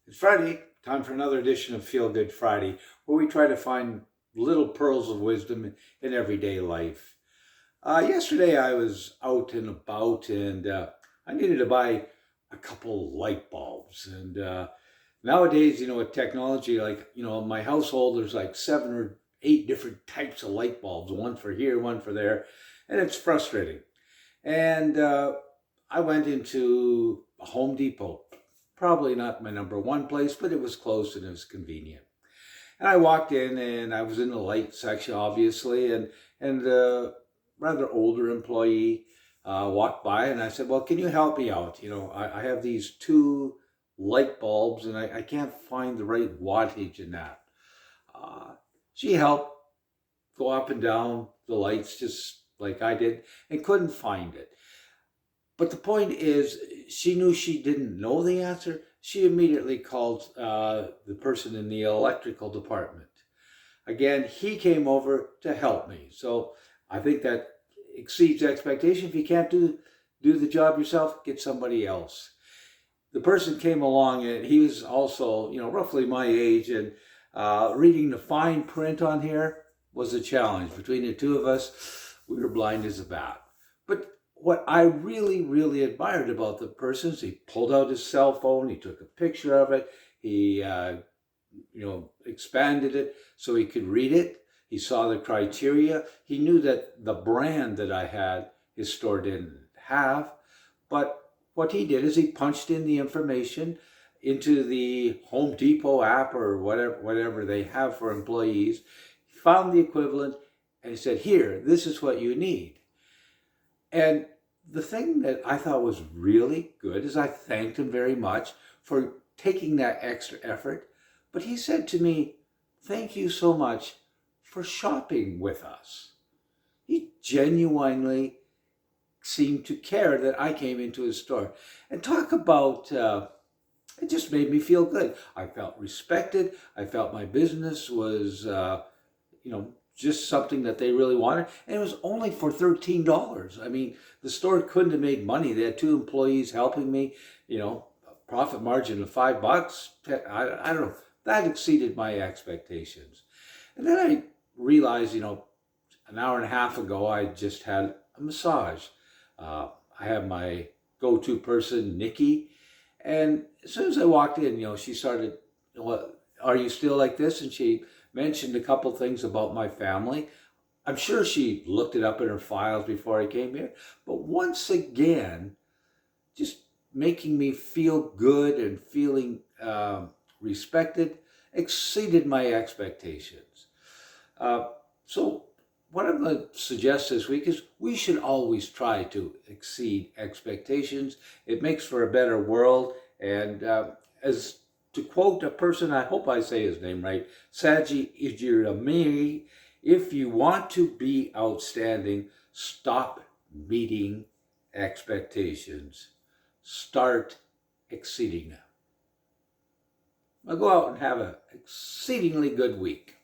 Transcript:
It's Friday, time for another edition of Feel Good Friday, where we try to find little pearls of wisdom in everyday life. Yesterday I was out and about and I needed to buy a couple light bulbs. And nowadays, with technology, my household, there's like 7 or 8 different types of light bulbs, one for here, one for there, and it's frustrating. And I went into a Home Depot. Probably not my number one place, but it was close and it was convenient. And I walked in and I was in the light section, obviously, and rather older employee walked by and I said, well, can you help me out? I have these 2 light bulbs and I can't find the right wattage in that. Uh, she helped go up and down the lights just like I did and couldn't find it. But the point is, she knew she didn't know the answer. She immediately called the person in the electrical department. Again, he came over to help me. So I think that exceeds expectation. If you can't do the job yourself, get somebody else. The person came along and he was also, roughly my age, and reading the fine print on here was a challenge. Between the two of us, we were blind as a bat. But what I really, really admired about the person is he pulled out his cell phone, he took a picture of it, he, expanded it so he could read it. He saw the criteria. He knew that the brand that I had, his store didn't have. But what he did is he punched in the information into the Home Depot app or whatever they have for employees, found the equivalent, and he said, here, this is what you need. And the thing that I thought was really good is I thanked him very much for taking that extra effort. But he said to me, thank you so much for shopping with us. He genuinely seemed to care that I came into his store. And talk about, it just made me feel good. I felt respected. I felt my business was, just something that they really wanted. And it was only for $13. I mean, the store couldn't have made money. They had 2 employees helping me, a profit margin of $5. I don't know. That exceeded my expectations. And then I realized, an hour and a half ago, I just had a massage. I have my go-to person, Nikki. And as soon as I walked in, she started, well, are you still like this? And she mentioned a couple things about my family. I'm sure she looked it up in her files before I came here. But once again, just making me feel good and feeling respected exceeded my expectations. So what I'm going to suggest this week is we should always try to exceed expectations. It makes for a better world. And as to quote a person, I hope I say his name right, Saji Ijiramiri, if you want to be outstanding, stop meeting expectations. Start exceeding them. Now go out and have an exceedingly good week.